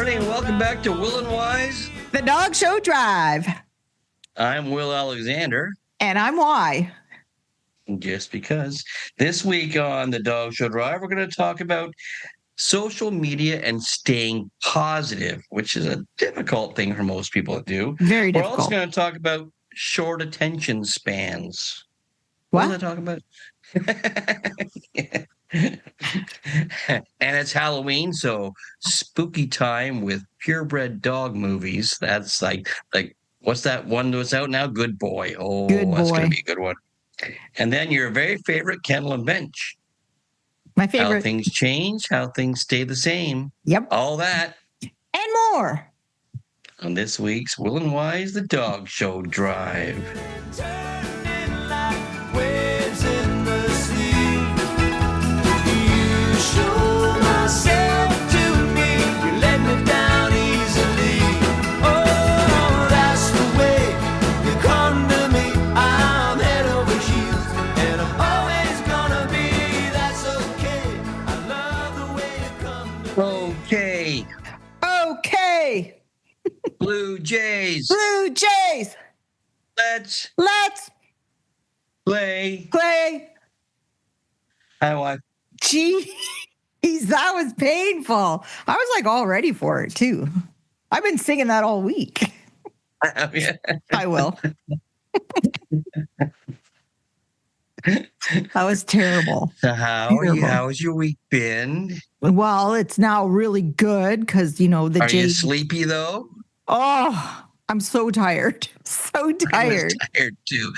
morning and welcome back to Will and Wise, the Dog Show Drive. I'm Will Alexander. And I'm Y. Just because. This week on the Dog Show Drive, we're going to talk about social media and staying positive, which is a difficult thing for most people to do. Very difficult. We're also going to talk about short attention spans. What was I talking about? And it's Halloween, so spooky time with purebred dog movies. That's like what's that one that's out now? Good Boy. Oh, Good that's Boy. going to be a good one. And then your very favorite Kennel and Bench. My favorite. How things change, how things stay the same. Yep. All that. And more. On this week's Will and Wise, the Dog Show Drive. Okay. Blue Jays. Blue Jays. Let's play. Hi, Jeez, that was painful. I was like all ready for it too. I've been singing that all week. I will. That was terrible. So how's your week been? Well, it's now really good because, the Are you Jays. sleepy though? Oh, I'm so tired. So tired. I was tired too.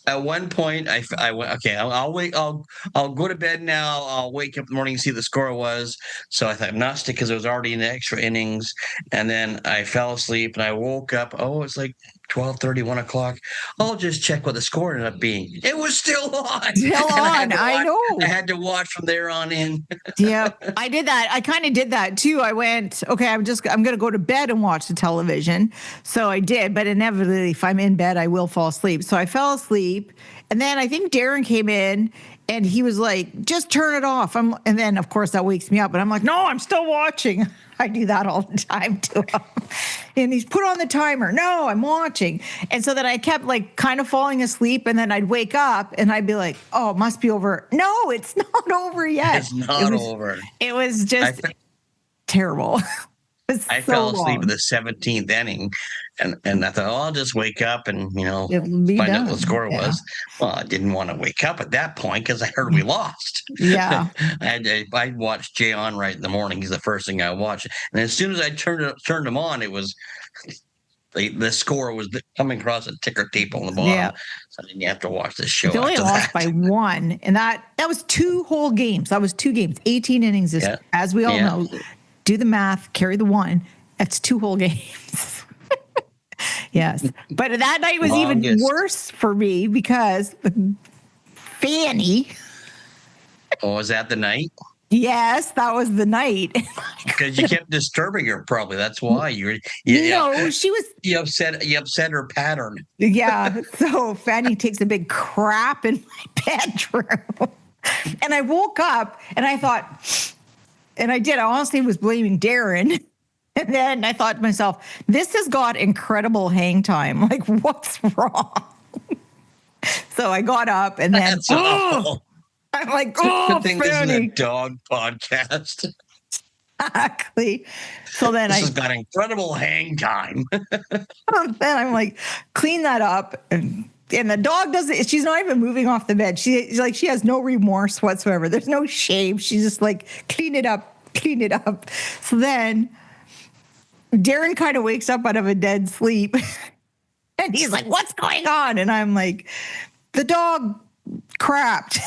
At one point, I went, okay, I'll wait. I'll go to bed now. I'll wake up in the morning and see what the score was. So I thought I'm not stick because it was already in the extra innings. And then I fell asleep and I woke up. Oh, it's like 12:30, 1 o'clock. I'll just check what the score ended up being. It was still on. Still on. I know. I had to watch from there on in. Yeah, I did that. I kind of did that too. I went, okay, I'm going to go to bed and watch the television. So I did, but inevitably, if I'm in bed, I will fall asleep. So I fell asleep. And then I think Darren came in and he was like, just turn it off. And then, of course, that wakes me up. And I'm like, no, I'm still watching. I do that all the time to him. And he's put on the timer. No, I'm watching. And so then I kept like kind of falling asleep. And then I'd wake up and I'd be like, oh, it must be over. No, it's not over yet. It's not over. It was just terrible. I fell asleep in the 17th inning, and I thought, oh, I'll just wake up and, find out what the score was. Well, I didn't want to wake up at that point because I heard we lost. Yeah. I watched Jay on right in the morning. He's the first thing I watched. And as soon as I turned him on, it was the score was coming across a ticker tape on the bottom. Yeah. So then you have to watch this show. They only lost by one. And that was 2 whole games. That was 2 games, 18 innings, as we all know. Do the math, carry the 1. That's 2 whole games. Yes. But that night was even worse for me because Fanny. Oh, was that the night? Yes, that was the night. Because you kept disturbing her, probably. That's why she was. You upset her pattern. Yeah. So Fanny takes a big crap in my bedroom, and I woke up and I thought. And I did. I honestly was blaming Darren. And then I thought to myself, this has got incredible hang time. Like, what's wrong? So I got up and then, I'm like, good thing this is a dog podcast. Exactly. So then this has got incredible hang time. Then I'm like, clean that up. And the dog she's not even moving off the bed. She has no remorse whatsoever. There's no shame. She's just like, clean it up. So then Darren kind of wakes up out of a dead sleep and he's like, what's going on? And I'm like, the dog crapped.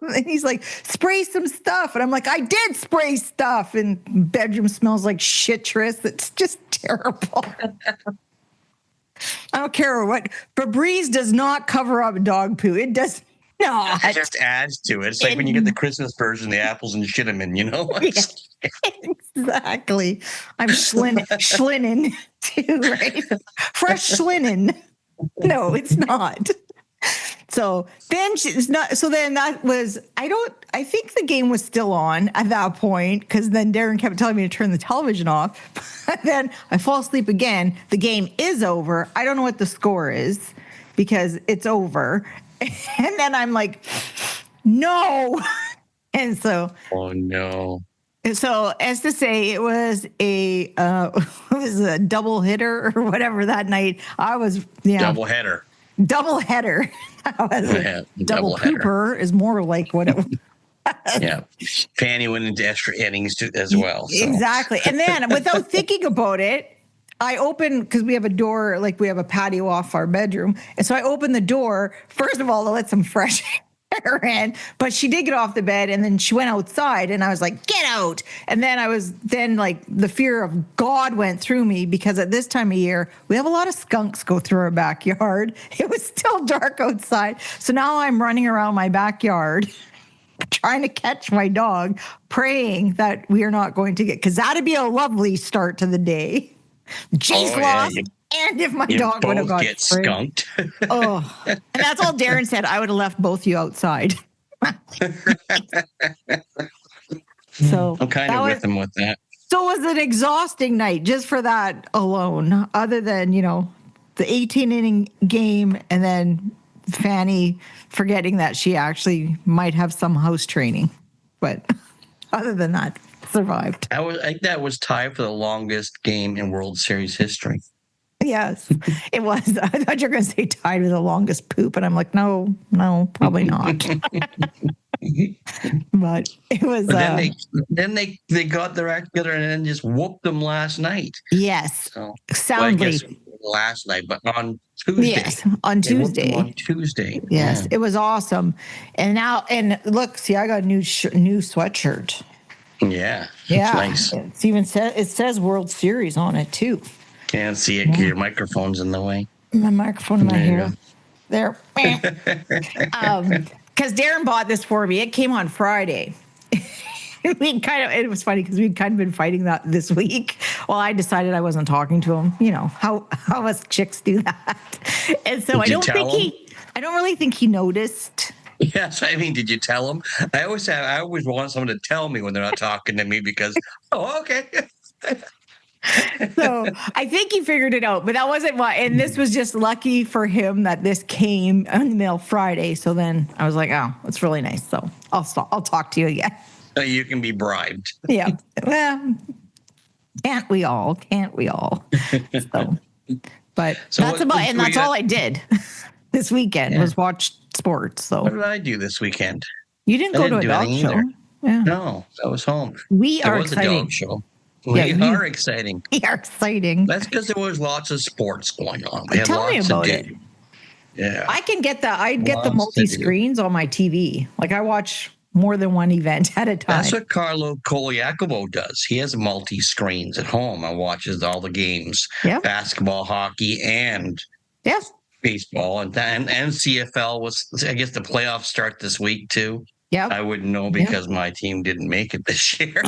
And he's like, spray some stuff. And I'm like, I did spray stuff. And bedroom smells like citrus. It's just terrible. I don't care what. Febreze does not cover up dog poo. It does not. It just adds to it. It's like when you get the Christmas version, the apples and cinnamon, Yeah, exactly. I'm Schlinen too, right? Fresh Schlinen. No, it's not. So then she's not. So then that was. I think the game was still on at that point because then Darren kept telling me to turn the television off. Then I fall asleep again. The game is over. I don't know what the score is because it's over. And then I'm like, no. And so. Oh no. So, as to say, it was a double hitter or whatever that night. I was Double header. Double header. Double pooper is more like what it was. Yeah, Fanny went into extra innings as well. So. Exactly, and then without thinking about it, I opened because we have a door, like we have a patio off our bedroom, and so I opened the door first of all to let some fresh air in, but she did get off the bed and then she went outside and I was like, get out. And then like the fear of God went through me because at this time of year, we have a lot of skunks go through our backyard. It was still dark outside. So now I'm running around my backyard trying to catch my dog, praying that we are not going to get, because that'd be a lovely start to the day. Jays lost. And if my dog would have got skunked. Oh, and that's all Darren said. I would have left both you outside. So I'm kind of with him with that. So it was an exhausting night just for that alone, other than, the 18 inning game and then Fanny forgetting that she actually might have some house training. But other than that, survived. I think that was tied for the longest game in World Series history. Yes, it was. I thought you were going to say tied with the longest poop, and I'm like, no, probably not. But it was. But then they got their act together and then just whooped them last night. Yes, so, soundly. Well, last night, but on Tuesday. Yes, on Tuesday. On Tuesday. Yes, It was awesome. And look, see, I got a new sweatshirt. Yeah. Yeah. Nice. It says World Series on it too. Can't see it. Yeah. Your microphone's in the way. My microphone in my hair. There. Because Darren bought this for me. It came on Friday. It was funny because we'd kind of been fighting that this week. Well, I decided I wasn't talking to him. How us chicks do that. And so I don't really think he noticed. Yes, did you tell him? I always want someone to tell me when they're not talking to me because, okay. So I think he figured it out, but that wasn't why. And this was just lucky for him that this came in the mail Friday. So then I was like, oh, it's really nice. So I'll talk to you again. So you can be bribed. Yeah. Well, can't we all? So, but that's all I did this weekend was watch sports. So what did I do this weekend? You didn't go to a dog show. Yeah. No, I was home. We are exciting. A dog show. We are exciting. We are exciting. That's because there was lots of sports going on. Tell me about it. Yeah. I can get that. I get the multi-screens on my TV. Like I watch more than one event at a time. That's what Carlo Coliacovo does. He has multi-screens at home and watches all the games. Yep. Basketball, hockey, and baseball. And CFL was, I guess the playoffs start this week too. Yeah. I wouldn't know because my team didn't make it this year.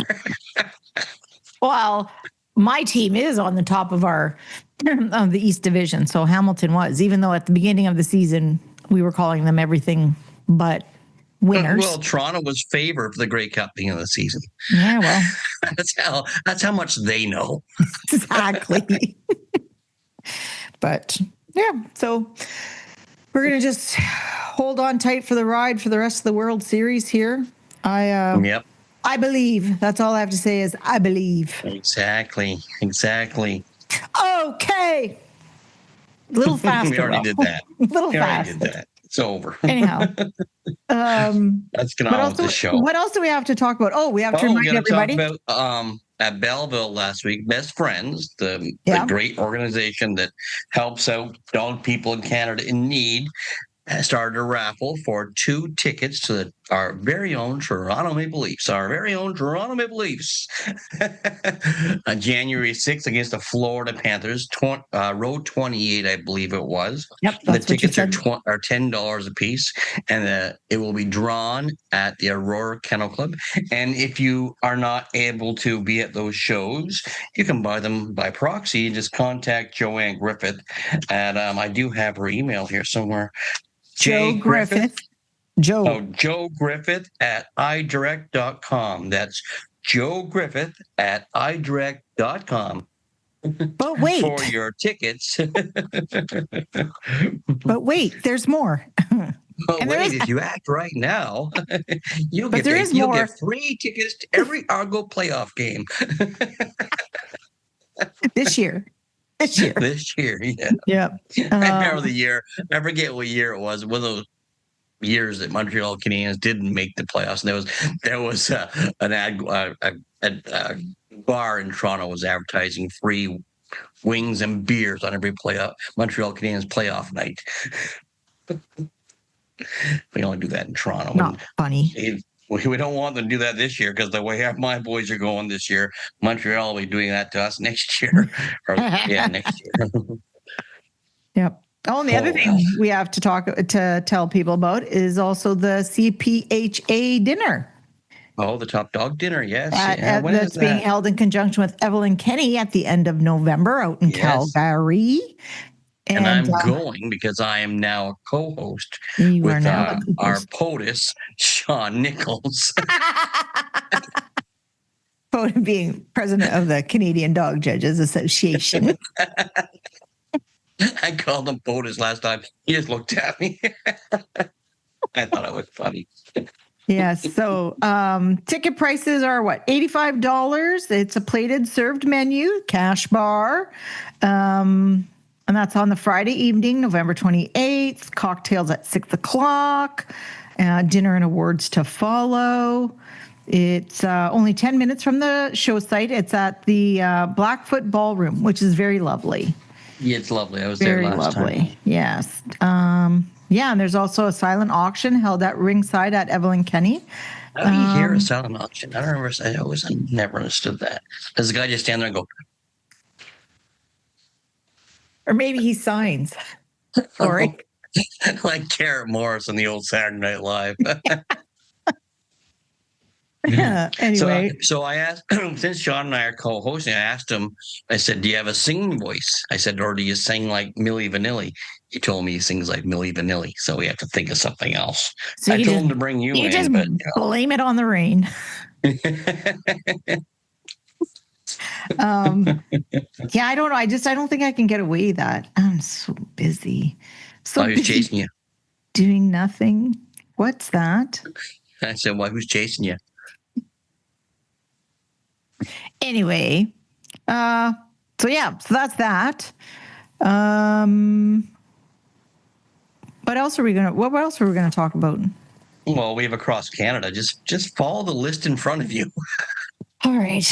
Well, my team is on the top of the East Division. So Hamilton was, even though at the beginning of the season, we were calling them everything but winners. Well, Toronto was favored for the Grey Cup beginning of the season. Yeah, well. that's how much they know. Exactly. But, yeah, so we're going to just hold on tight for the ride for the rest of the World Series here. Yep. I believe. That's all I have to say is I believe. Exactly. Okay. A little faster. We already did that. A little faster. Did that. It's over. Anyhow. That's going to end the show. What else do we have to talk about? Oh, we have to remind everybody. Talk about, at Belleville last week, Best Friends, the great organization that helps out dog people in Canada in need, started a raffle for 2 tickets to our very own Toronto Maple Leafs. On January 6th against the Florida Panthers, row 28, I believe it was. Yep, the tickets are $10 a piece, and it will be drawn at the Aurora Kennel Club. And if you are not able to be at those shows, you can buy them by proxy. Just contact Joanne Griffith. And I do have her email here somewhere. Joe Griffith. Joe. Oh, Joe Griffith at idirect.com. That's Joe Griffith at idirect.com. But wait. For your tickets. But wait, there's more. But wait, if you act right now, you'll get 3 tickets to every Argo playoff game. This year, yeah. Yeah. I remember the year. I forget what year it was. One of those years that Montreal Canadiens didn't make the playoffs. And there was an ad, a bar in Toronto was advertising free wings and beers on every Montreal Canadiens playoff night. We only do that in Toronto. Not funny. We don't want them to do that this year because the way my boys are going this year, Montreal will be doing that to us next year. Next year. Yep. Oh, and the other thing we have to tell people about is also the CPHA dinner. Oh, the Top Dog dinner, yes. That's being held in conjunction with Evelyn Kenny at the end of November out in Calgary. And I'm going because I am now a co-host with our POTUS, Sean Nichols. POTUS being president of the Canadian Dog Judges Association. I called him POTUS last time. He just looked at me. I thought it was funny. Yes. So ticket prices are what? $85. It's a plated served menu, cash bar. And that's on the Friday evening, November 28th. Cocktails at 6:00. Dinner and awards to follow. It's only 10 minutes from the show site. It's at the Blackfoot Ballroom, which is very lovely. Yeah, it's lovely. I was there last time. Very lovely. Yes. And there's also a silent auction held at ringside at Evelyn Kenny. How do you hear a silent auction? I don't remember. I never understood that. Does the guy just stand there and go? Or maybe he signs. Sorry. Like Garrett Morris on the old Saturday Night Live. Anyway. So I asked, since Sean and I are co-hosting, I asked him, I said, do you have a singing voice? I said, or do you sing like Milli Vanilli? He told me he sings like Milli Vanilli, so we have to think of something else. So I told him to bring you in. You just blame it on the rain. I don't know. I don't think I can get away with that. I'm so busy. Who's chasing you? Doing nothing. What's that? I said, who's chasing you? Anyway, so that's that. What else are we gonna talk about? Well, we have Across Canada. Just follow the list in front of you. All right.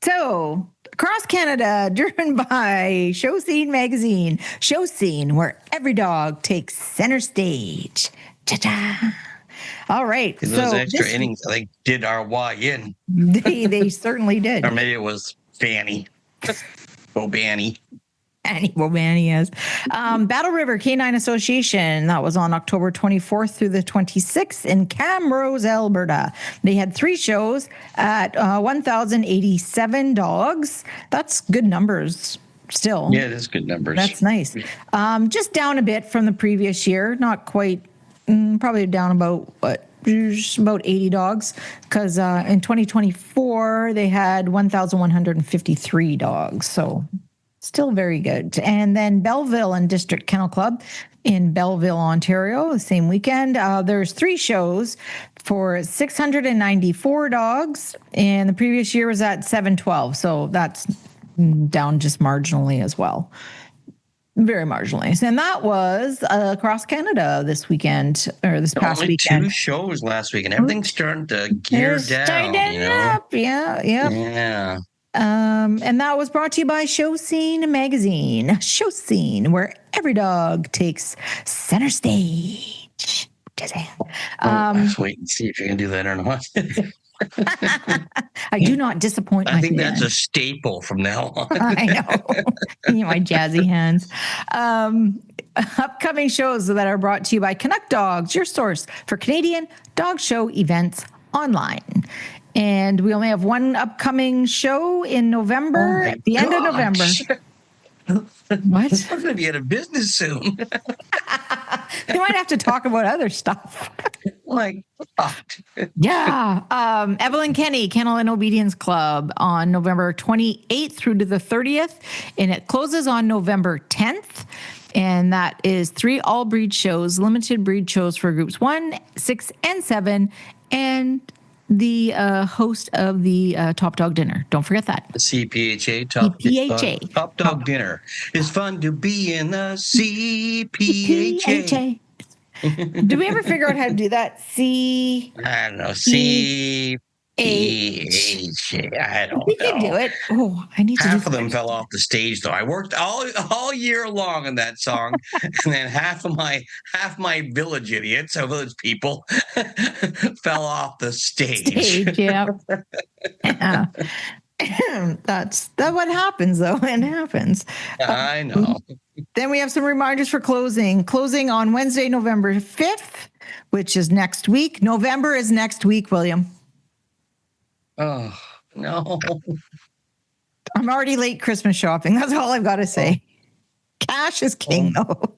So, Across Canada, driven by Show Scene magazine. Show Scene, where every dog takes center stage. Ta-ta. All right. Those extra innings, I think, did our Y in. They certainly did. Or maybe it was Fanny. Bobani. Annie Bobani, yes. Battle River Canine Association, that was on October 24th through the 26th in Camrose, Alberta. They had 3 shows at 1,087 dogs. That's good numbers still. Yeah, it is good numbers. That's nice. Just down a bit from the previous year, not quite, probably down about, just about 80 dogs, because in 2024, they had 1,153 dogs, so still very good. And then Belleville and District Kennel Club in Belleville, Ontario, the same weekend. There's 3 shows for 694 dogs, and the previous year was at 712, so that's down just marginally as well. Very marginally. And that was Across Canada this weekend, or this past weekend. 2 shows last week, and everything's starting to gear down. Up. Yeah. And that was brought to you by Show Scene magazine. Show Scene, where every dog takes center stage. Let's wait and see if you can do that or not. I do not disappoint. I think that's a staple from now on. I know. My jazzy hands. Upcoming shows that are brought to you by Canuck Dogs, your source for Canadian dog show events online. And we only have one upcoming show in November, at the end of November. What? I'm going to be out of business soon. We might have to talk about other stuff. Like, Yeah. Evelyn Kenny, Kennel and Obedience Club on November 28th through to the 30th. And it closes on November 10th. And that is 3 all breed shows, limited breed shows for groups 1, 6, and 7. And the host of the Top Dog Dinner. Don't forget that. CPHA, CPHA. Top Dog Dinner. It's fun to be in the CPHA. Do we ever figure out how to do that? I don't know. CPHA. I don't know. We can do it. Oh, I need to. Half of them fell off the stage, though. I worked all year long on that song, and then half my village idiots, or village people, fell off the stage. Yeah. That's what happens, though. It happens. I know. Then we have some reminders for closing. Closing on Wednesday, November 5th, which is next week. November is next week, William. Oh, no. I'm already late Christmas shopping. That's all I've got to say. Cash is king, though.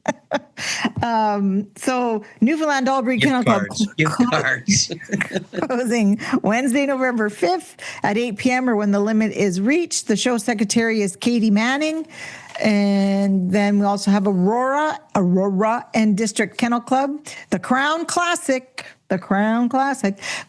So Newfoundland All Breed Kennel Club closing Wednesday, November 5th at 8 p.m. or when the limit is reached. The show secretary is Katie Manning. And then we also have Aurora and District Kennel Club. The Crown Classic,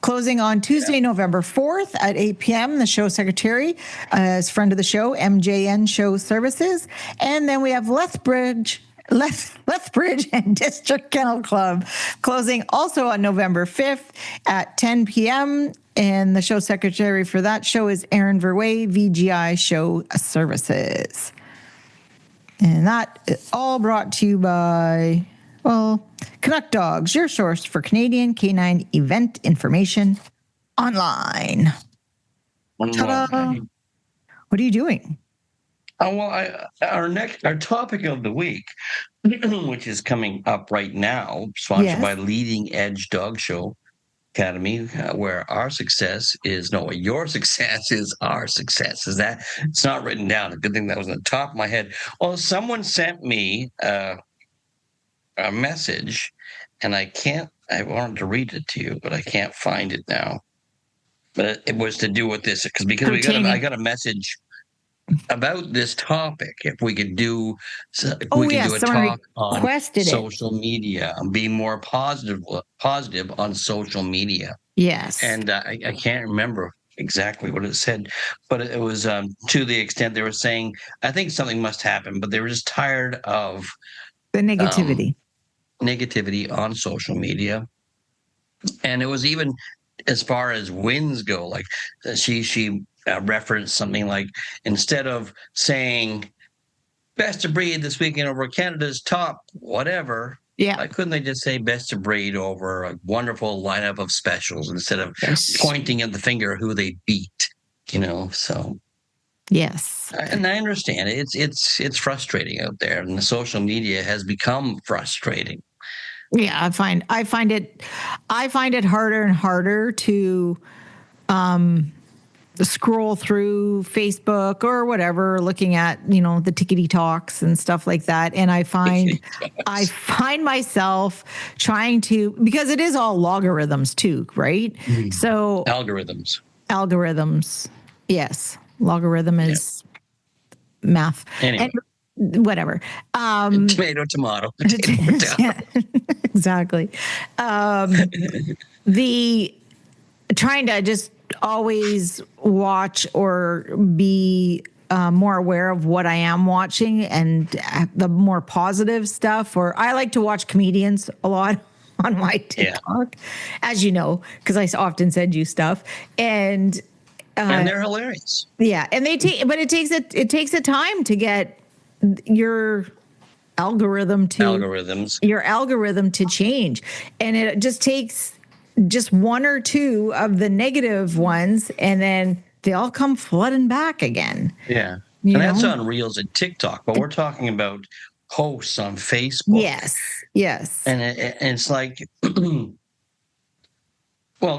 closing on Tuesday, November 4th at 8 p.m. The show secretary is friend of the show, MJN Show Services. And then we have Lethbridge and District Kennel Club closing also on November 5th at 10 p.m. And the show secretary for that show is Aaron Verway, VGI Show Services. And that is all brought to you by, Canuck Dogs, your source for Canadian canine event information online. Ta-da! What are you doing? Our topic of the week, which is coming up right now, sponsored by Leading Edge Dog Show Academy, where your success is our success. Is that it's not written down? A good thing that was on the top of my head. Well, someone sent me a message, and I wanted to read it to you, but I can't find it now. But it was to do with this because I got a message about this topic. If we could do a talk on social media and be more positive on social media. Yes. And I can't remember exactly what it said, but it was to the extent they were saying, I think something must happen, but they were just tired of the negativity on social media. And it was even as far as wins go, like she referenced something like, instead of saying best of breed this weekend over Canada's top whatever, why couldn't they just say best of breed over a wonderful lineup of specials instead of pointing at the finger who they beat, so yes. And I understand it's frustrating out there, and the social media has become frustrating. Yeah, I find it harder and harder to scroll through Facebook or whatever, looking at, the tickety talks and stuff like that. And I find myself trying to, because it is all logarithms too, right? So algorithms. Yes. Logarithm is math. Anyway. And whatever. Tomato. Yeah, exactly. The trying to just always watch or be more aware of what I am watching and the more positive stuff. Or I like to watch comedians a lot on my TikTok, as you know, because I often send you stuff, and they're hilarious. Yeah, and it takes a time to get your algorithm to change, and it just takes just one or two of the negative ones, and then they all come flooding back again. Yeah. That's on Reels and TikTok, but we're talking about posts on Facebook. Yes. And it's like, well,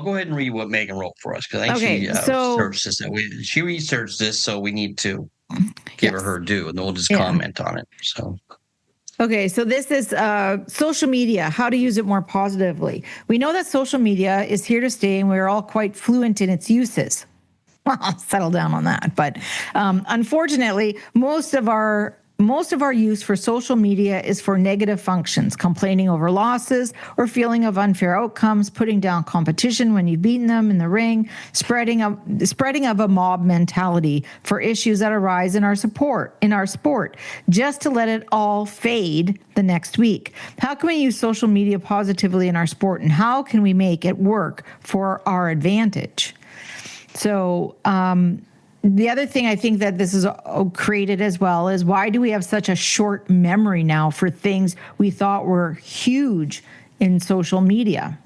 go ahead and read what Megan wrote for us, because I think she researched this, so we need to give her due, and then we'll just comment on it. So Okay, so this is social media, how to use it more positively. We know that social media is here to stay, and we're all quite fluent in its uses. Well, I'll settle down on that. But unfortunately, most of our use for social media is for negative functions, complaining over losses or feeling of unfair outcomes, putting down competition when you've beaten them in the ring, spreading of a mob mentality for issues that arise in our sport, just to let it all fade the next week. How can we use social media positively in our sport, and how can we make it work for our advantage? So the other thing I think that this is created as well is, why do we have such a short memory now for things we thought were huge in social media?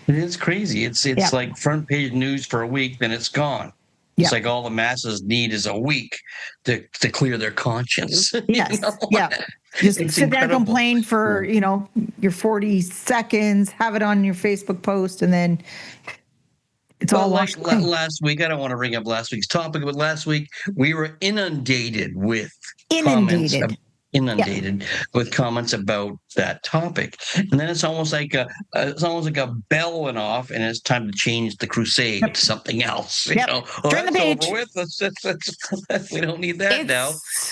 It is crazy. It's like front page news for a week, then it's gone. It's like all the masses need is a week to clear their conscience. Yes. Yeah. Just It's sit there and incredible. complain for, your 40 seconds, have it on your Facebook post, and then it's all like washed away. last week, I don't want to bring up last week's topic, but last week we were inundated with Inundated. with comments about that topic, and then it's almost like a bell went off, and it's time to change the crusade to something else. Turn the page. Over with. We don't need that now.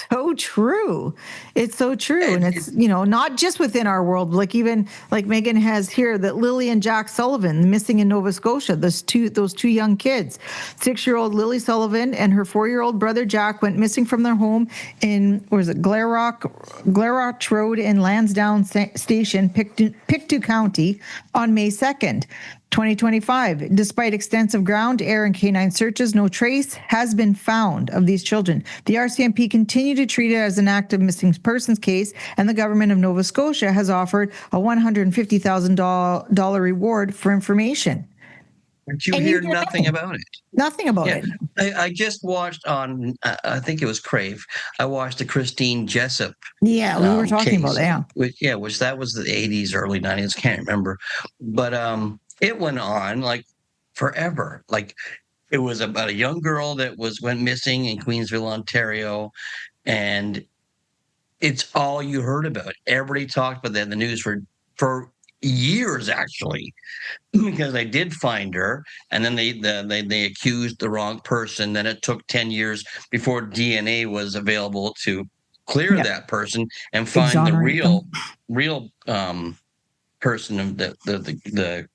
So true. It's so true, and it's not just within our world. Like, even like Megan has here, that Lily and Jack Sullivan missing in Nova Scotia. Those two young kids, 6-year-old Lily Sullivan and her 4-year-old brother Jack, went missing from their home in Glaroch Road in Lansdowne Station, Pictou County, on May 2nd, 2025. Despite extensive ground, air, and canine searches, no trace has been found of these children. The RCMP continue to treat it as an active missing persons case, and the government of Nova Scotia has offered a $150,000 reward for information. But you hear nothing about it. Nothing about it. I just watched on, I think it was Crave. I watched the Christine Jessup. Yeah, we were talking about that. Which that was the 80s, early 90s. Can't remember, but it went on like forever. Like, it was about a young girl that went missing in Queensville, Ontario, and it's all you heard about. Everybody talked about that in the news for years, actually, because they did find her, and then they accused the wrong person. Then it took 10 years before DNA was available to clear that person and find the real person of the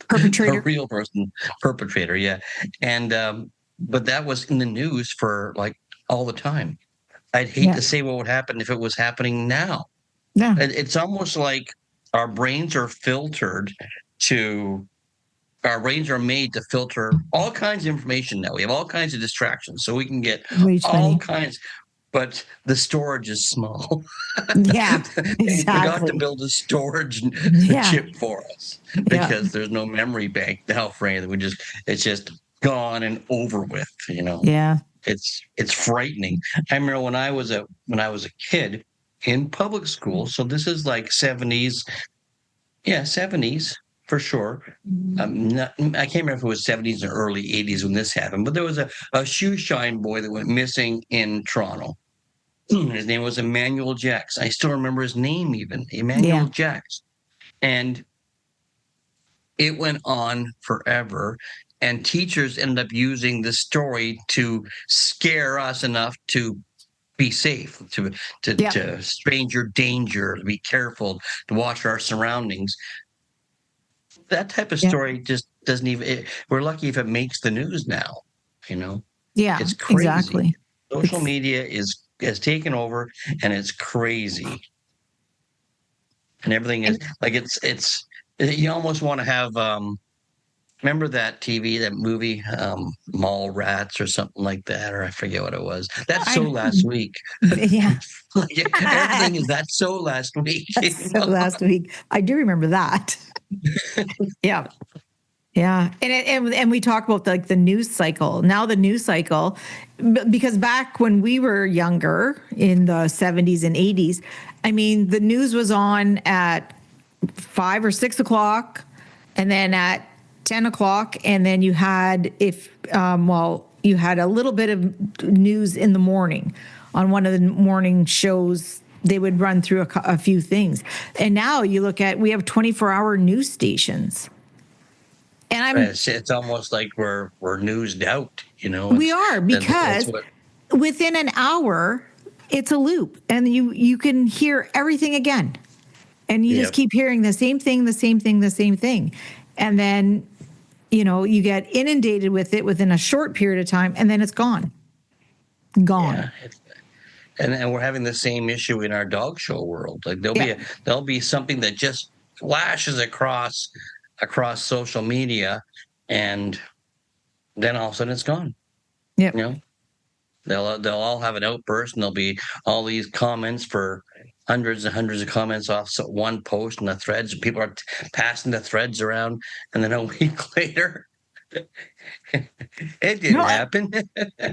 perpetrator, the real person, perpetrator. Yeah, and but that was in the news for like all the time. I'd hate to say what would happen if it was happening now. Yeah. It's almost like our brains are made to filter all kinds of information now. We have all kinds of distractions, so we can get all kinds, but the storage is small. Yeah, exactly. They forgot to build a storage chip for us because there's no memory bank now for anything. It's just gone and over with, Yeah. It's frightening. I remember when I was a kid in public school, so this is like 70s. Yeah, 70s for sure. I can't remember if it was 70s or early 80s when this happened, but there was a shoe shine boy that went missing in Toronto. His name was Emmanuel Jacks. I still remember his name even, Emmanuel Jacks. And it went on forever, and teachers ended up using the story to scare us enough to be safe, to stranger danger, to be careful, to watch our surroundings. That type of story just doesn't even. We're lucky if it makes the news now. Yeah, it's crazy. Exactly. Social media has taken over, and it's crazy, and everything is like it's. You almost want to have. Remember that movie, Mall Rats or something like that, or I forget what it was. That's so last week. Yeah. Everything is that so last week. So last week. I do remember that. Yeah. Yeah. And we talk about like the news cycle. Now the news cycle, because back when we were younger in the 70s and 80s, I mean, the news was on at 5 or 6 o'clock, and then at 10 o'clock, and then you had you had a little bit of news in the morning on one of the morning shows, they would run through a few things. And now you look at, we have 24-hour news stations. And it's almost like we're newsed out, we are, because within an hour, it's a loop, and you can hear everything again. And you just keep hearing the same thing, the same thing, the same thing. And then, you get inundated with it within a short period of time, and then it's gone. Yeah, and we're having the same issue in our dog show world. Like there'll be something that just flashes across social media, and then all of a sudden it's gone. Yeah. They'll all have an outburst, and there'll be all these comments for hundreds and hundreds of comments off one post in the threads. People are passing the threads around, and then a week later, it didn't happen.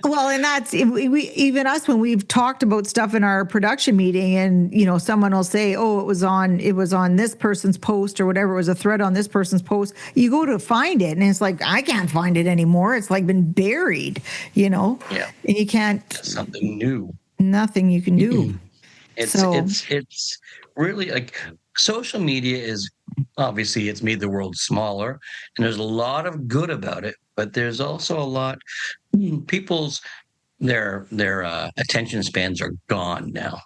Well, and that's even us, when we've talked about stuff in our production meeting, and someone will say, "Oh, it was on this person's post or whatever. It was a thread on this person's post." You go to find it, and it's like, I can't find it anymore. It's like been buried, Yeah, and you can't. That's something new. Nothing you can do. It's really like social media is obviously it's made the world smaller, and there's a lot of good about it, but there's also a lot people's their attention spans are gone now.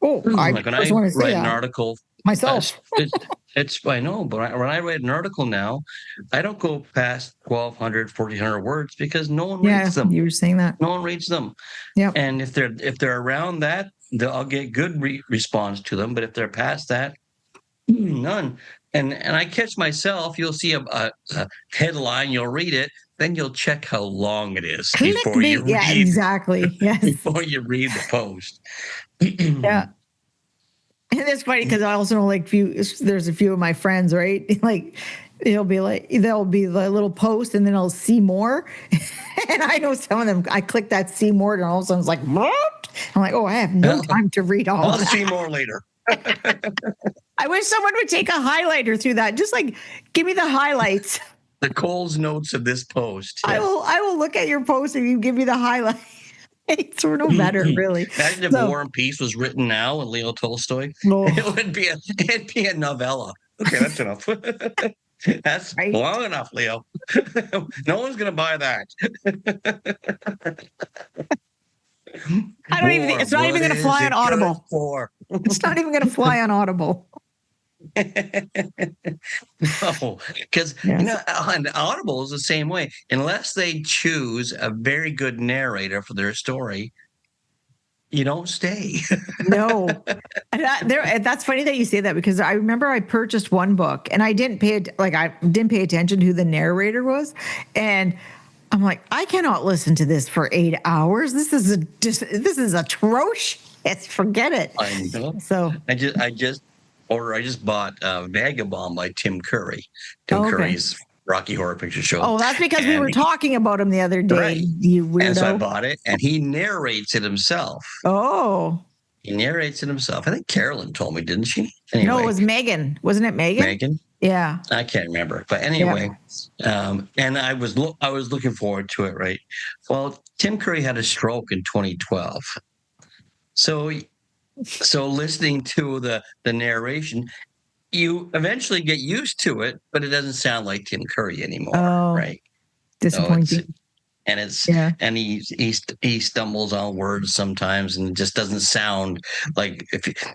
Oh, like when I write an article myself. I know, but when I write an article now, I don't go past 1,200, 1,400 words, because no one reads them. You were saying that. No one reads them. Yeah. And if they're around that, I'll get good response to them. But if they're past that, none. And I catch myself. You'll see a headline, you'll read it, then you'll check how long it is before you read. Yeah, exactly. Yes. Before you read the post. Yeah. And it's funny because I also know, there's a few of my friends, right? Like there'll be the little post, and then I'll see more. And I know some of them, I click that see more, and all of a sudden it's like, what? I'm like, oh, I have no time to read all I'll that. see more later. I wish someone would take a highlighter through that. Just give me the highlights. The Cole's notes of this post. Yeah. I will look at your post and you give me the highlights. It's no better, really. Imagine if War and Peace was written now in Leo Tolstoy. Oh. It'd be a novella. Okay, that's enough. That's right. Long enough, Leo. No one's gonna buy that. It's not even gonna fly on Audible. It's not even gonna fly on Audible. No, because and Audible is the same way. Unless they choose a very good narrator for their story, you don't stay. No, that's funny that you say that, because I remember I purchased one book and I didn't pay attention to who the narrator was, and I'm like, I cannot listen to this for 8 hours. This is atrocious. Forget it. I know. So I just bought Vagabond by Tim Curry. Curry's Rocky Horror Picture Show. Oh, that's because we were talking about him the other day. Right. You weirdo. And so I bought it, and he narrates it himself. Oh. He narrates it himself. I think Carolyn told me, didn't she? Anyway. No, it was Megan. Wasn't it Megan? Megan? Yeah. I can't remember. But anyway, and I was looking forward to it, right? Well, Tim Curry had a stroke in 2012. So listening to the narration, you eventually get used to it, but it doesn't sound like Tim Curry anymore, right? Disappointing. And he stumbles on words sometimes, and it just doesn't sound like,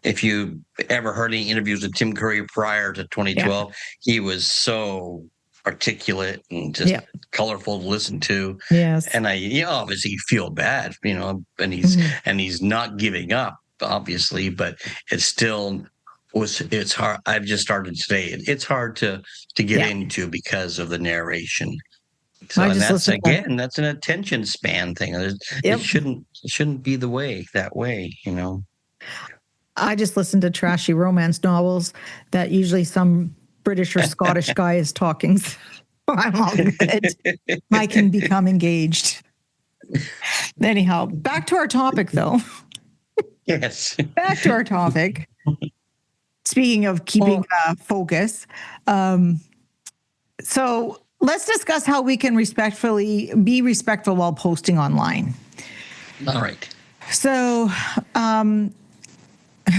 if you ever heard any interviews with Tim Curry prior to 2012, he was so articulate and just colorful to listen to. Yes. And I obviously feel bad, and he's not giving up, obviously, but it's hard. I've just started today. It's hard to get into because of the narration. So that's an attention span thing. It shouldn't be that way. I just listen to trashy romance novels that usually some British or Scottish guy is talking. So I'm all good. I can become engaged. Anyhow, back to our topic, though. Yes. Back to our topic. Speaking of keeping focus, so let's discuss how we can be respectful while posting online. All right. So,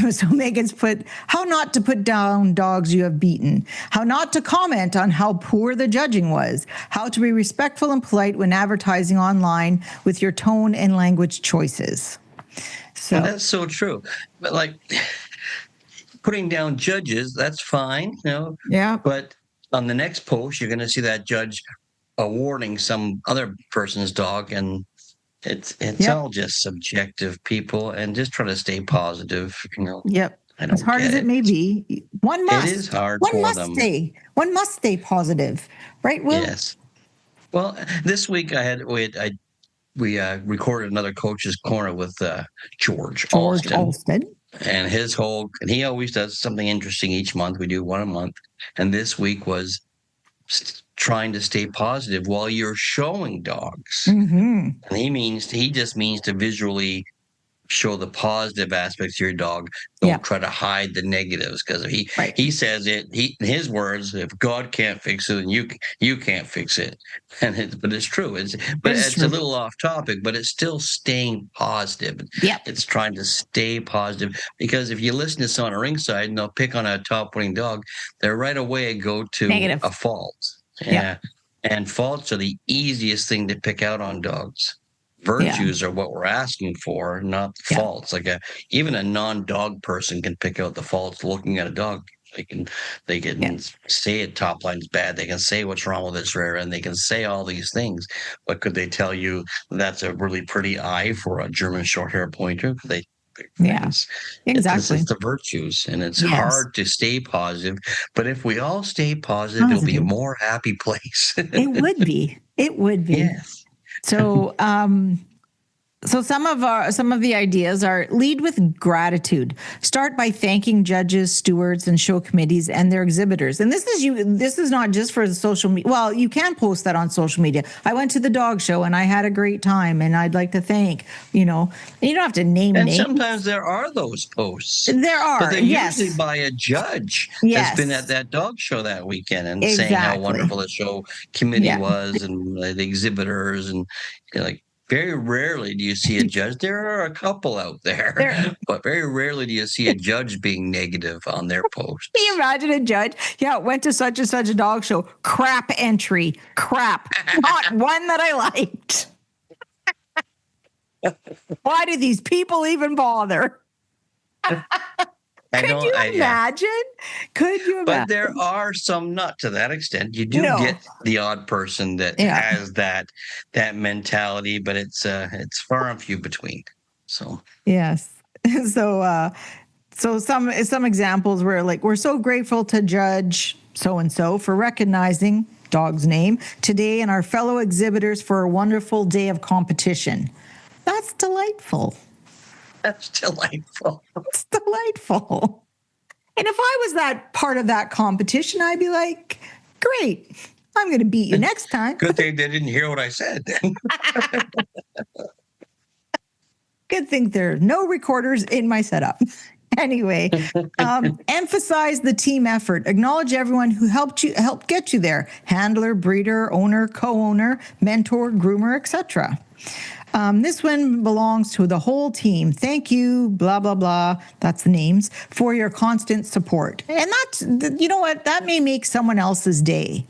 so Megan's put, how not to put down dogs you have beaten, how not to comment on how poor the judging was, how to be respectful and polite when advertising online with your tone and language choices. So And that's so true. But like putting down judges, that's fine, yeah, But on the next post, you're going to see that judge awarding some other person's dog, and it's Yep. all just subjective, people, and just try to stay positive. Yep. I don't As hard get as it may be, one must. It is hard One for must them. stay. One must stay positive, right, Will? Yes. Well, this week we recorded another coach's corner with George Alston. And he always does something interesting each month. We do one a month. And this week was trying to stay positive while you're showing dogs. Mm-hmm. And he just means to visually show the positive aspects of your dog. Don't try to hide the negatives, because he says it. In his words, if God can't fix it, then you can't fix it. But it's true. It's true. A little off topic, but it's still staying positive. Yep. It's trying to stay positive, because if you listen to someone on ringside and they'll pick on a top winning dog, they're right away go to negative. A fault. Yeah. And faults are the easiest thing to pick out on dogs. Virtues are what we're asking for, not faults. Like even a non-dog person can pick out the faults looking at a dog. They can say it top line's bad. They can say what's wrong with its rear end. They can say all these things. But could they tell you that's a really pretty eye for a German short hair pointer? Exactly. It's the virtues, and it's hard to stay positive. But if we all stay positive, it'll be a more happy place. It would be. It would be. Yes. So, so some of the ideas are: lead with gratitude. Start by thanking judges, stewards, and show committees and their exhibitors. And this is not just for the social media. Well, you can post that on social media. I went to the dog show and I had a great time, and I'd like to thank. And you don't have to name names. And sometimes there are those posts. There are, but they're usually by a judge that's been at that dog show that weekend and saying how wonderful the show committee was, and the exhibitors, and very rarely do you see a judge. There are a couple out there, but very rarely do you see a judge being negative on their posts. Can you imagine a judge? Yeah, went to such and such a dog show. Crap entry. Crap. Not one that I liked. Why do these people even bother? Could you imagine? But there are some, not to that extent. You do get the odd person that has that mentality, but it's far and few between. So yes. So some examples were like, we're so grateful to Judge so and so for recognizing dog's name today and our fellow exhibitors for a wonderful day of competition. That's delightful. That's delightful. It's delightful. And if I was that part of that competition, I'd be like, great, I'm going to beat you next time. Good thing they didn't hear what I said. Good thing there are no recorders in my setup. Anyway, emphasize the team effort. Acknowledge everyone who helped get you there. Handler, breeder, owner, co-owner, mentor, groomer, etc. This one belongs to the whole team. Thank you, blah, blah, blah. That's the names for your constant support. And that's, you know what, that may make someone else's day.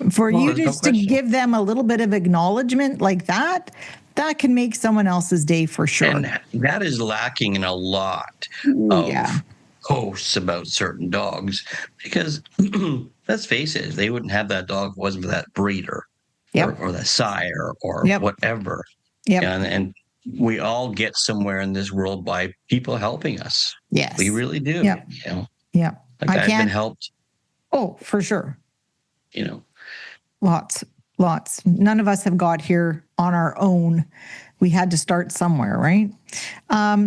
For you just to give them a little bit of acknowledgement like that can make someone else's day for sure. And that is lacking in a lot of posts about certain dogs, because let's face it, they wouldn't have that dog if it wasn't for that breeder or the sire or whatever. Yep. And we all get somewhere in this world by people helping us. Yes. We really do. Yep. Like I've been helped. Oh, for sure. Lots. None of us have got here on our own. We had to start somewhere, right?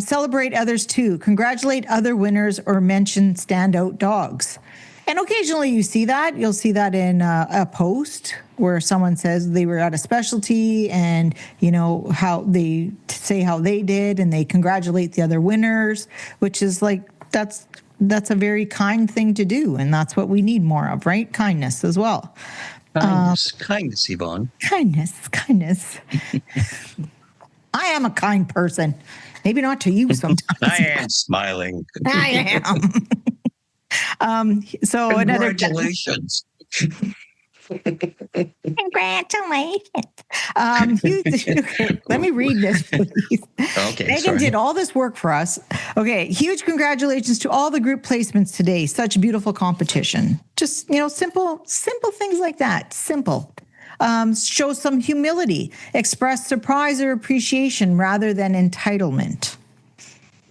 Celebrate others too. Congratulate other winners or mention standout dogs. And occasionally you see that. You'll see that in a post where someone says they were at a specialty and, how they say how they did and they congratulate the other winners, which is like, that's a very kind thing to do. And that's what we need more of, right? Kindness as well. Kindness, Yvonne. Kindness. I am a kind person. Maybe not to you sometimes. I am smiling. I am. So Congratulations. Congratulations. Okay, let me read this, please. Okay, Megan sorry. did all this work for us. Okay, huge congratulations to all the group placements today. Such beautiful competition. Just, simple things like that. Simple. Show some humility. Express surprise or appreciation rather than entitlement.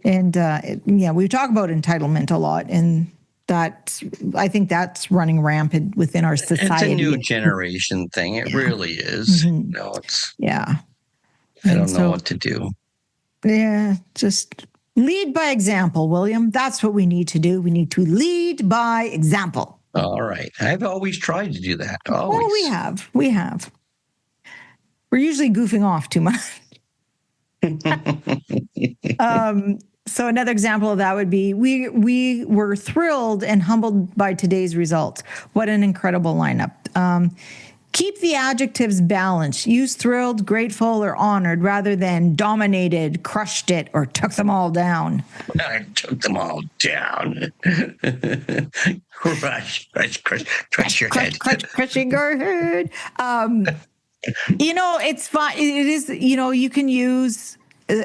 And we talk about entitlement a lot, and that I think that's running rampant within our society. It's a new generation thing. It really is. Mm-hmm. I don't know what to do. Yeah, just lead by example, William. That's what we need to do. We need to lead by example. All right. I've always tried to do that. Always. Well, we have. We're usually goofing off too much. So another example of that would be, we were thrilled and humbled by today's results. What an incredible lineup. Keep the adjectives balanced. Use thrilled, grateful, or honored rather than dominated, crushed it, or took them all down. I took them all down. Crush your head. Crushing your head. It's fine. It is, you can use...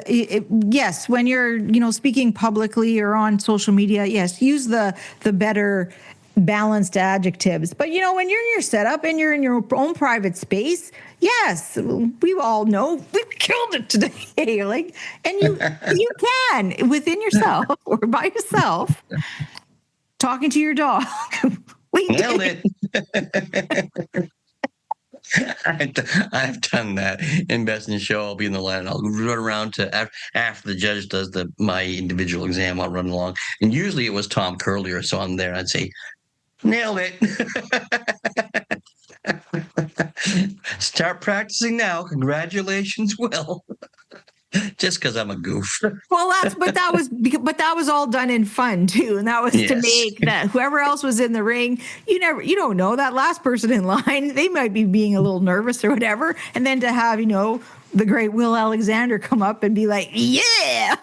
yes, when you're, speaking publicly or on social media, yes, use the better balanced adjectives. But, when you're in your setup and you're in your own private space, yes, we all know we killed it today. And you can within yourself or by yourself, talking to your dog. We nailed it. I've done that in Best in Show. I'll be in the line and I'll run around to after the judge does my individual exam. I'll run along, and usually it was Tom Curley or so on there. And I'd say, "Nailed it! Start practicing now. Congratulations, Will." Just because I'm a goof. Well, that was all done in fun too, and that was to make that whoever else was in the ring, you don't know that last person in line, they might be being a little nervous or whatever, and then to have the great Will Alexander come up and be like, "Yeah."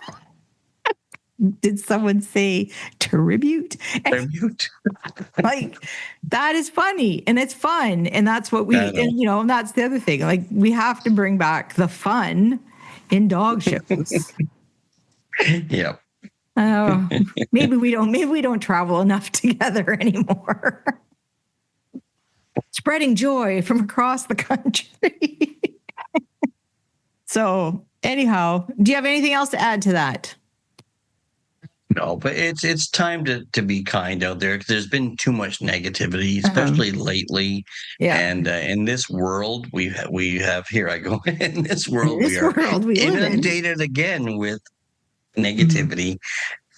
Did someone say tribute? Tribute. That is funny and it's fun, and that's what and that's the other thing. We have to bring back the fun in dog shows. Yep. Maybe we don't travel enough together anymore. Spreading joy from across the country. So anyhow, do you have anything else to add to that? No, but it's time to be kind out there, because there's been too much negativity, especially lately. Yeah. And in this world we have here I go in this world we are inundated again with negativity,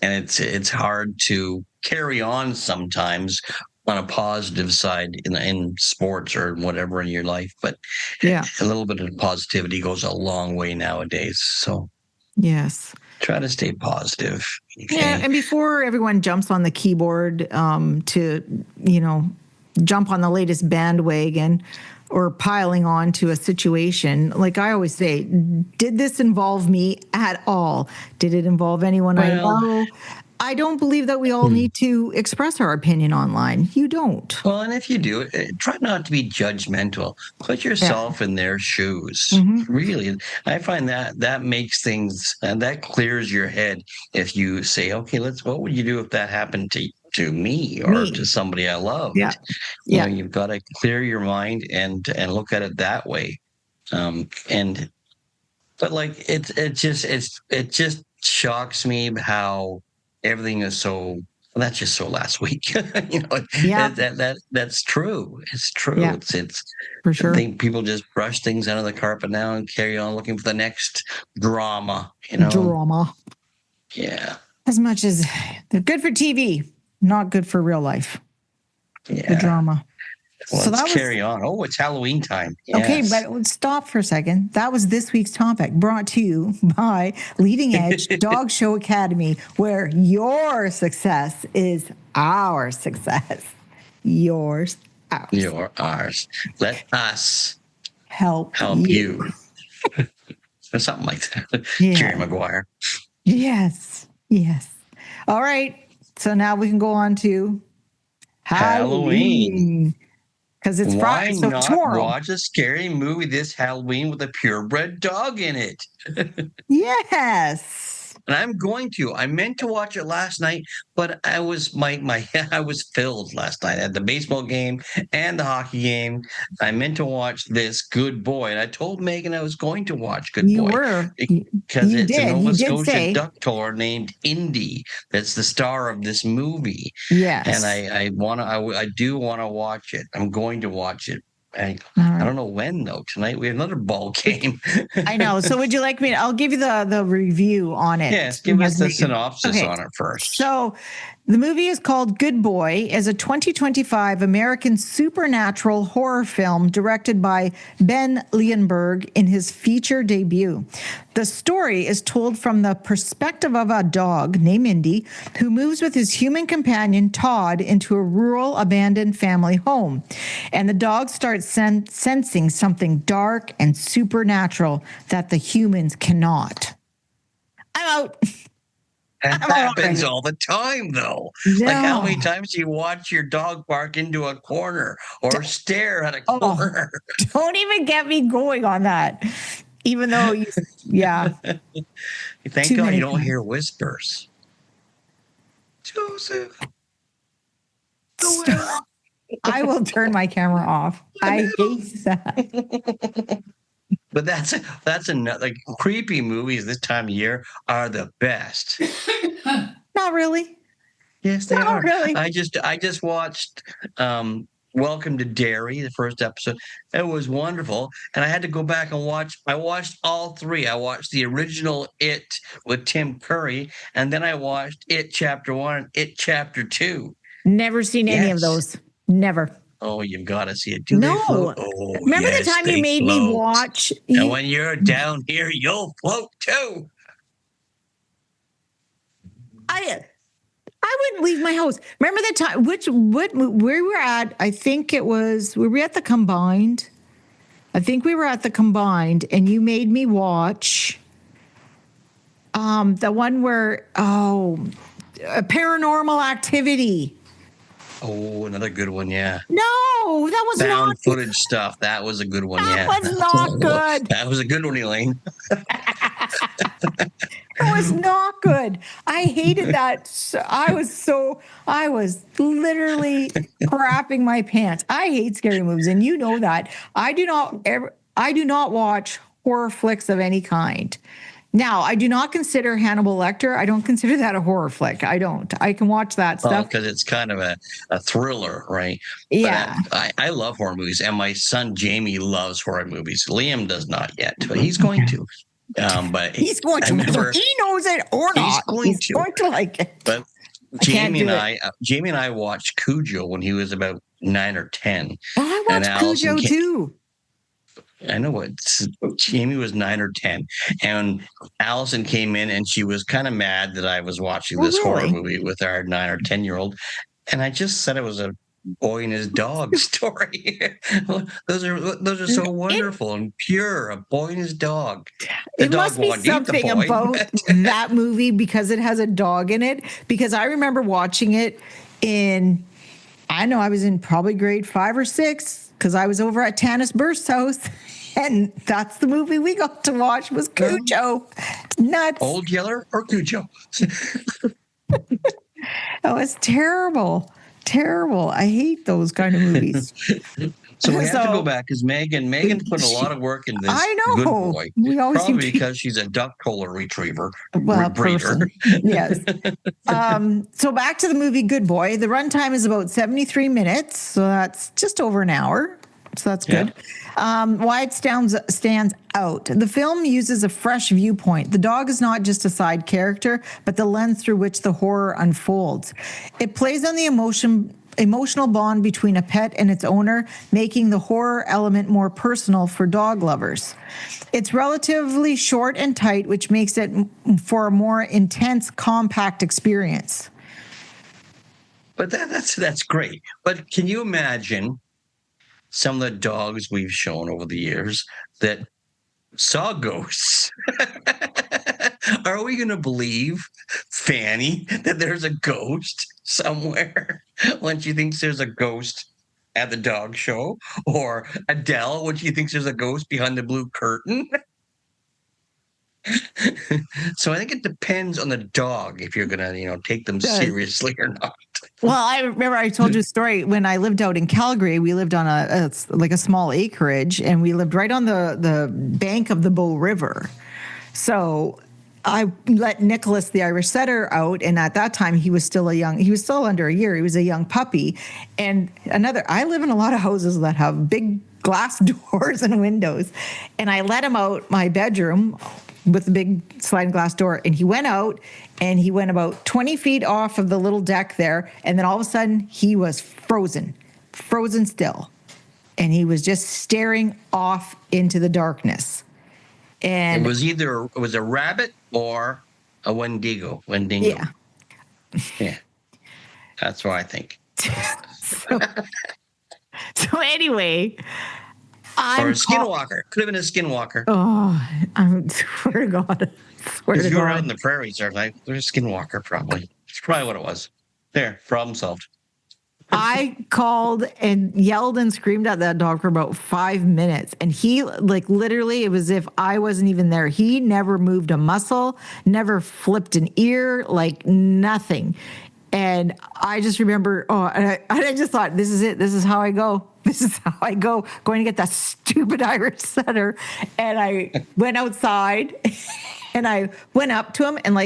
and it's hard to carry on sometimes on a positive side in sports or whatever in your life. But a little bit of positivity goes a long way nowadays. So yes. Try to stay positive. Okay? Yeah, and before everyone jumps on the keyboard to, jump on the latest bandwagon or piling on to a situation, like I always say, did this involve me at all? Did it involve anyone I know? I don't believe that we all need to express our opinion online. You don't. Well, and if you do, try not to be judgmental. Put yourself in their shoes. Really, I find that makes things, and that clears your head. If you say, okay, what would you do if that happened to me or to somebody I loved? You've got to clear your mind and look at it that way. But it just shocks me how everything is so. That's just so last week. That's true. It's true. Yeah. It's for sure. I think people just brush things under the carpet now and carry on looking for the next drama. Drama. Yeah. As much as they're good for TV, not good for real life. Yeah. The drama. Well, so let's carry on. Oh, it's Halloween time. Yes. Okay, but let's stop for a second. That was this week's topic, brought to you by Leading Edge Dog Show Academy, where your success is our success. Yours, ours. You're ours. Let us help you. Or something like that. Yeah. Jerry Maguire. Yes. Yes. All right. So now we can go on to Halloween. Halloween. Because it's Why Friday, so not tomorrow. watch a scary movie this Halloween with a purebred dog in it? Yes. And I'm going to. I meant to watch it last night, but I was I was filled last night. I had the baseball game and the hockey game. I meant to watch this Good Boy, and I told Megan I was going to watch Good You Boy were. because You it's a did. Nova You did Scotia say. ducktailor named Indy that's the star of this movie, and Yes. I do want to watch it. I'm going to watch it. I, All I right. don't know when though. Tonight we have another ball game. I know. So would you like me? I'll give you the review on it. Yes, give us the synopsis Okay. on it first. So the movie is called Good Boy, is a 2025 American supernatural horror film directed by Ben Leonberg in his feature debut. The story is told from the perspective of a dog named Indy who moves with his human companion Todd into a rural abandoned family home. And the dog starts sensing something dark and supernatural that the humans cannot. I'm out. That happens all the time, though. No. Like, how many times do you watch your dog bark into a corner or stare at a corner? Don't even get me going on that. Even though, yeah. Thank God you don't hear whispers. Joseph. I will turn my camera off. I hate that. But that's another, like, creepy movies this time of year are the best. Not really. Yes, they are. Really. I just watched Welcome to Derry, the first episode. It was wonderful, and I had to go back and watch. I watched all three. I watched the original It with Tim Curry, and then I watched It Chapter 1 and It Chapter 2. Never seen any of those. Never. Oh, you've got to see it. Do they float? Oh, remember the time you made me watch? And when you're down here, you'll float too. I wouldn't leave my house. Remember the time? Where we were at? I think it was. Were we at the Combined? I think we were at the Combined, and you made me watch. The one where a Paranormal Activity. Oh, another good one, yeah. No, that was Found not footage stuff. That was a good one, that was not good. That was a good one, Elaine. It was not good. I hated that. I was literally crapping my pants. I hate scary movies, and you know that. I do not watch horror flicks of any kind. Now, I do not consider Hannibal Lecter. I don't consider that a horror flick. I don't. I can watch that stuff. Because it's kind of a thriller, right? Yeah. But I love horror movies, and my son Jamie loves horror movies. Liam does not yet, but he's going to. But he's going to. Remember, he knows it or not. He's going to like it. But Jamie and I watched Cujo when he was about 9 or 10. I watched Cujo too. I know what Jamie was 9 or 10, and Allison came in and she was kind of mad that I was watching this horror movie with our 9 or 10-year-old, and I just said it was a boy and his dog story. those are so wonderful and pure. A boy and his dog. It must be something about that movie because it has a dog in it. Because I remember watching it I was in probably grade 5 or 6 because I was over at Tanis Burst's house. And that's the movie we got to watch was Cujo. Nuts. Old Yeller or Cujo? That was terrible. Terrible. I hate those kind of movies. So we have to go back because Megan put a lot of work in this. I know. Good boy. We always probably because she's a duck-collar retriever. Breeder. Yes. So back to the movie Good Boy. The runtime is about 73 minutes. So that's just over an hour. So that's good. Why it stands out. The film uses a fresh viewpoint. The dog is not just a side character, but the lens through which the horror unfolds. It plays on the emotional bond between a pet and its owner, making the horror element more personal for dog lovers. It's relatively short and tight, which makes it for a more intense, compact experience. But that's great. But can you imagine some of the dogs we've shown over the years that saw ghosts Are we going to believe Fanny that there's a ghost somewhere when she thinks there's a ghost at the dog show? Or Adele when she thinks there's a ghost behind the blue curtain? So I think it depends on the dog if you're going to, take them seriously or not. Well, I remember I told you a story when I lived out in Calgary. We lived on a small acreage, and we lived right on the bank of the Bow River. So I let Nicholas, the Irish setter, out, and at that time he was still under a year. He was a young puppy. And I live in a lot of houses that have big glass doors and windows, and I let him out my bedroom with the big sliding glass door, and he went out, and he went about 20 feet off of the little deck there, and then all of a sudden he was frozen still, and he was just staring off into the darkness. And it was a rabbit or a Wendigo. Yeah. Yeah. That's what I think. So anyway, or a skinwalker. Could have been a skinwalker. Oh, I swear to God. If you were out in the prairies, there's a skinwalker probably. It's probably what it was. There, problem solved. I called and yelled and screamed at that dog for about 5 minutes. And he, literally, it was as if I wasn't even there. He never moved a muscle, never flipped an ear, nothing. And I just remember, and I just thought, this is it. This is how I go. This is how I go, going to get that stupid Irish setter. And I went outside and I went up to him, and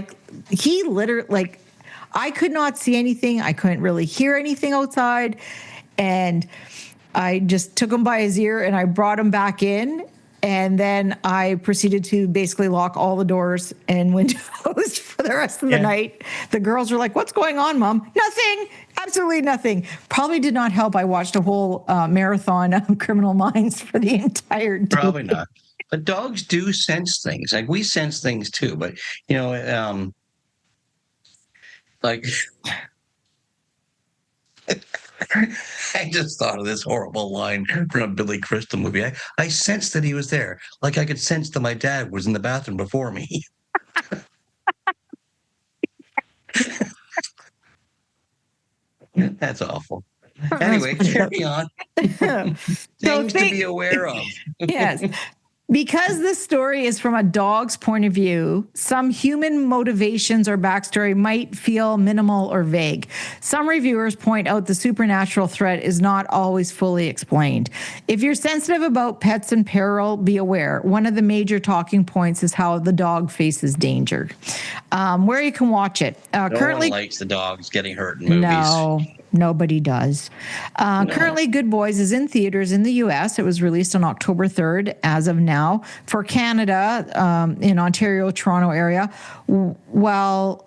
he literally, I could not see anything. I couldn't really hear anything outside. And I just took him by his ear and I brought him back in. And then I proceeded to basically lock all the doors and windows for the rest of the night. The girls were like, "What's going on, Mom?" Nothing. Absolutely nothing. Probably did not help. I watched a whole marathon of Criminal Minds for the entire day. Probably not. But dogs do sense things. We sense things too. But, I just thought of this horrible line from a Billy Crystal movie. I sensed that he was there. I could sense that my dad was in the bathroom before me. That's awful. Anyway, carry on. Things to be aware of. Yes. Because this story is from a dog's point of view, some human motivations or backstory might feel minimal or vague. Some reviewers point out the supernatural threat is not always fully explained. If you're sensitive about pets in peril, be aware. One of the major talking points is how the dog faces danger. Where you can watch it. Currently, one likes the dogs getting hurt in movies. No. Nobody does. No. Currently, Good Boys is in theaters in the U.S. It was released on October 3rd as of now. For Canada, in Ontario, Toronto area, while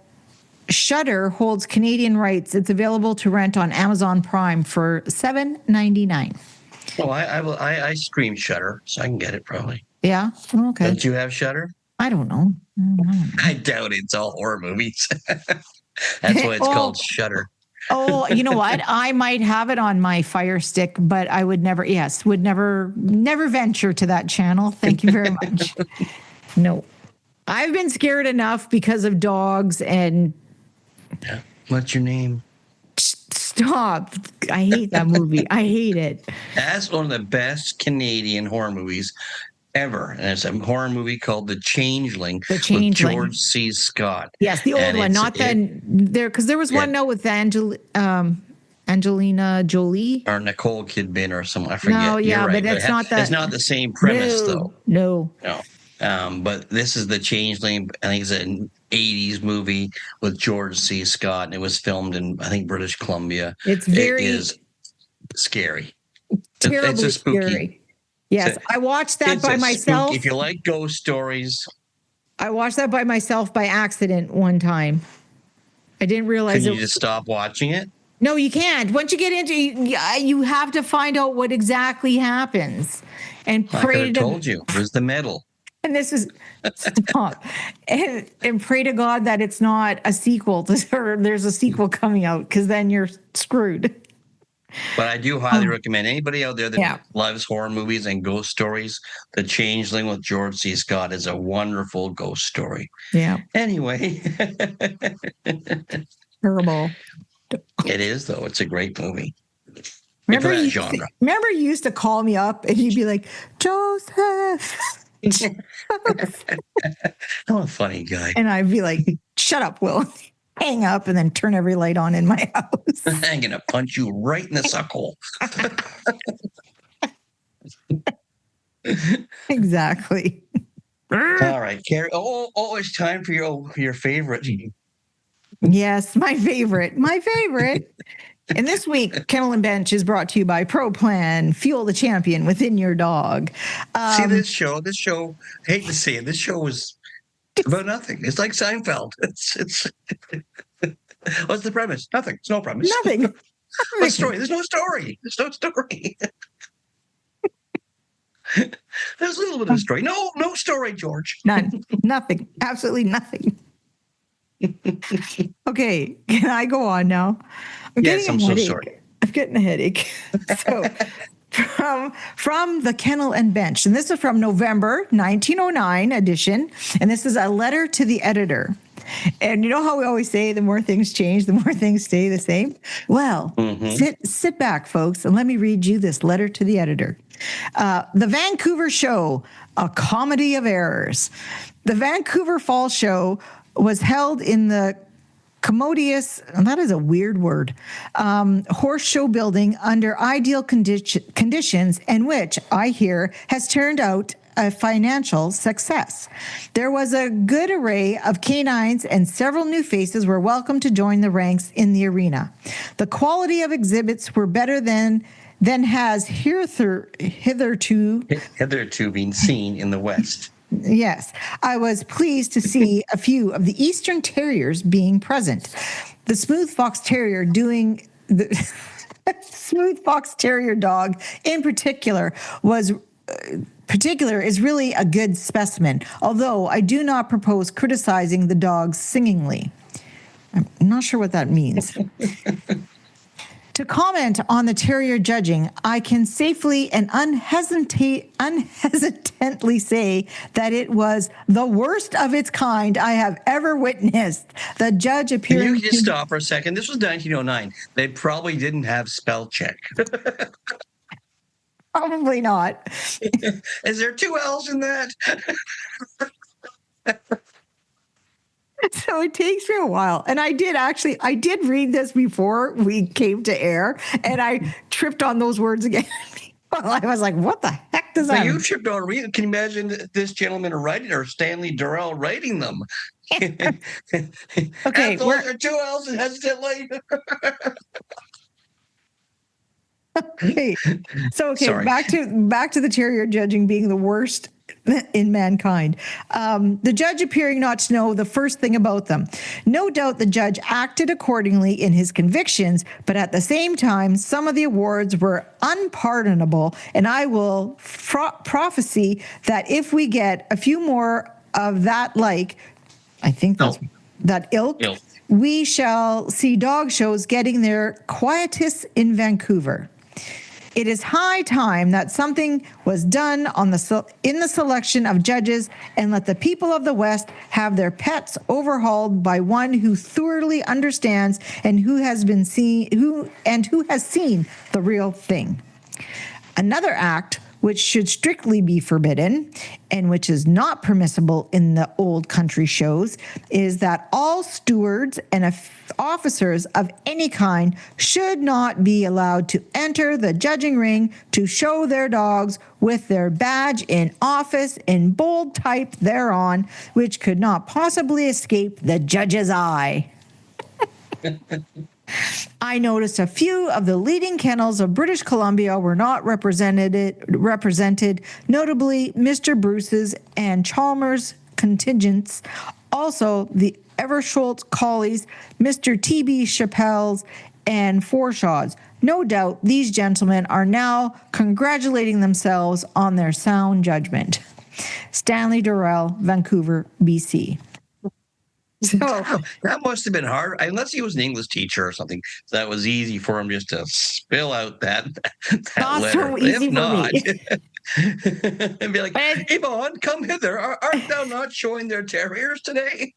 Shudder holds Canadian rights, it's available to rent on Amazon Prime for $7.99. Oh, I stream Shudder, so I can get it probably. Yeah? Okay. Don't you have Shudder? I don't know. I doubt it. It's all horror movies. That's why it's called Shudder. Oh, you know what? I might have it on my Fire Stick, but I would never venture to that channel. Thank you very much. No. I've been scared enough because of dogs and... Yeah. What's your name? Stop. I hate that movie. I hate it. That's one of the best Canadian horror movies ever. And it's a horror movie called The Changeling. The Changeling. With George C. Scott. Yes, the old one, not because there was one with Angelina Jolie. Or Nicole Kidman or someone. I forget. No, yeah, right. but it's not the same premise, though. No. But this is The Changeling. I think it's an 80s movie with George C. Scott, and it was filmed in, I think, British Columbia. It is scary. Terribly it's a spooky. Scary. Yes, I watched that by myself. If you like ghost stories. I watched that by myself by accident one time. I didn't realize Can you just stop watching it? No, you can't. Once you get into it, you have to find out what exactly happens. And pray I told you. Where's the medal? And this is stop. and pray to God that it's not a sequel or there's a sequel coming out, because then you're screwed. But I do highly recommend anybody out there that Yeah. loves horror movies and ghost stories. The Changeling with George C. Scott is a wonderful ghost story. Yeah. Anyway, Terrible. it is, though. It's a great movie. Remember, For that you genre. remember you used to call me up and you'd be like, Joseph. I'm a funny guy. And I'd be like, shut up, Will. Hang up and then turn every light on in my house. I'm going to punch you right in the suckhole. Exactly. All right, Carrie. Oh, it's time for your favorite. Yes, my favorite. My favorite. And this week, Kennel and Bench is brought to you by Pro Plan. Fuel the champion within your dog. See, this show, I hate to say it, this show was about nothing. It's like Seinfeld. It's what's the premise? Nothing. It's no premise. Nothing. What's the story? There's no story. There's no story. There's a little bit of a story. No story, George. None. Nothing. Absolutely nothing. Okay, can I go on now? I'm so sorry. I'm getting a headache. So, from the Kennel and Bench, and this is from November 1909 edition, and this is a letter to the editor. And you know how we always say the more things change, the more things stay the same? Well, sit back, folks, and let me read you this letter to the editor. The Vancouver Show, a comedy of errors. The Vancouver Fall Show was held in the commodious, and that is a weird word, horse show building under ideal conditions, and which I hear has turned out a financial success. There was a good array of canines, and several new faces were welcome to join the ranks in the arena. The quality of exhibits were better than has hitherto been seen in the West. Yes, I was pleased to see a few of the Eastern Terriers being present. The Smooth Fox Terrier doing the Smooth Fox Terrier dog in particular is really a good specimen, although I do not propose criticizing the dogs singingly. I'm not sure what that means. To comment on the terrier judging, I can safely and unhesitantly say that it was the worst of its kind I have ever witnessed. The judge appearing... Can you just stop for a second? This was 1909. They probably didn't have spell check. Probably not. Is there 2 L's in that? So it takes me a while. And I did read this before we came to air, and I tripped on those words again. Well, I was like, what the heck does that mean? You tripped on reading. Can you imagine this gentleman writing, or Stanley Durrell writing them? Okay. Those are 2 L's and hesitantly. Okay. So, Sorry. back to the terrier judging being the worst in mankind. The judge appearing not to know the first thing about them. No doubt the judge acted accordingly in his convictions, but at the same time, some of the awards were unpardonable, and I will prophesy that if we get a few more of that, I think that's that ilk, we shall see dog shows getting their quietus in Vancouver. It is high time that something was done in the selection of judges, and let the people of the West have their pets overhauled by one who thoroughly understands and who has seen the real thing. Another act which should strictly be forbidden, and which is not permissible in the old country shows, is that all stewards and officers of any kind should not be allowed to enter the judging ring to show their dogs with their badge in office in bold type thereon, which could not possibly escape the judge's eye. I noticed a few of the leading kennels of British Columbia were not represented, notably Mr. Bruce's and Chalmers contingents, also the Eversholt Collies, Mr. T.B. Chappelle's, and Forshaw's. No doubt these gentlemen are now congratulating themselves on their sound judgment. Stanley Durrell, Vancouver, BC. So That must have been hard, unless he was an English teacher or something. That was easy for him just to spill out that not letter. so easy If for not, me. and be like, Yvonne, come hither. Art thou not showing their terriers today?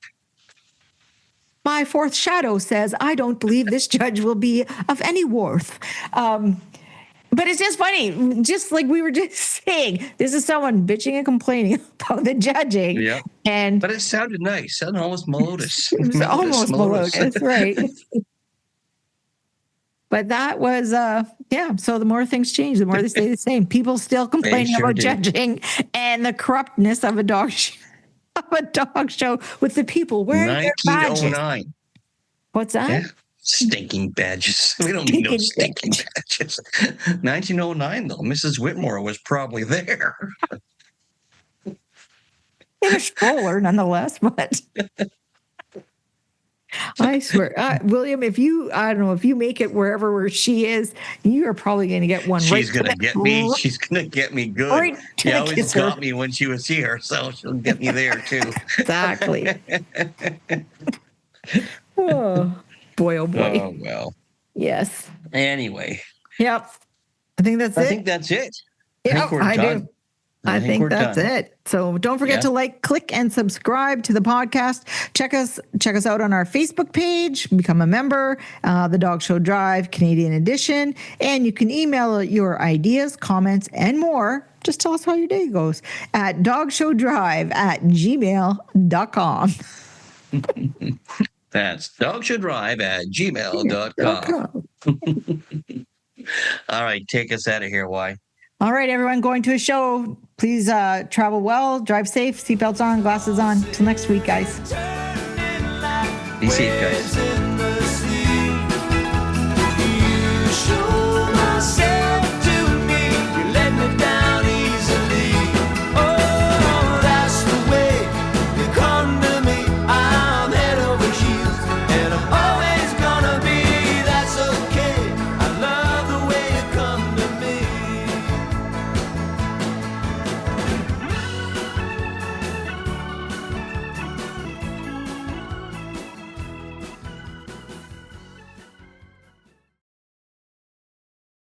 My fourth shadow says, I don't believe this judge will be of any worth. But it's just funny, just like we were just saying, this is someone bitching and complaining about the judging. Yeah. And But it sounded nice. Sounded almost melodious. it was almost melodious, right? But that was, so the more things change, the more they stay the same. People still complaining about judging and the corruptness of a dog show with the people wearing their badges. 1909. What's that? Yeah. Stinking badges. We don't need no stinking badges. 1909, though. Mrs. Whitmore was probably there. In a stroller, nonetheless, but I swear, William, if you make it where she is, you are probably going to get one. She's going to get me. She's going to get me good. Right, she always got me when she was here, so she'll get me there too. Exactly. Oh boy, oh boy. Oh well. Yes. Anyway. Yep. I think that's it. I think that's it. Yeah, I do. I think that's it. So don't forget to like, click, and subscribe to the podcast. Check us out on our Facebook page. Become a member. The Dog Show Drive Canadian Edition, and you can email your ideas, comments, and more. Just tell us how your day goes at dogshowdrive@gmail.com. That's dogshowdrive@gmail.com. All right, take us out of here, Y. All right, everyone going to a show. Please travel well, drive safe, seatbelts on, glasses on. Till next week, guys. Be safe, guys.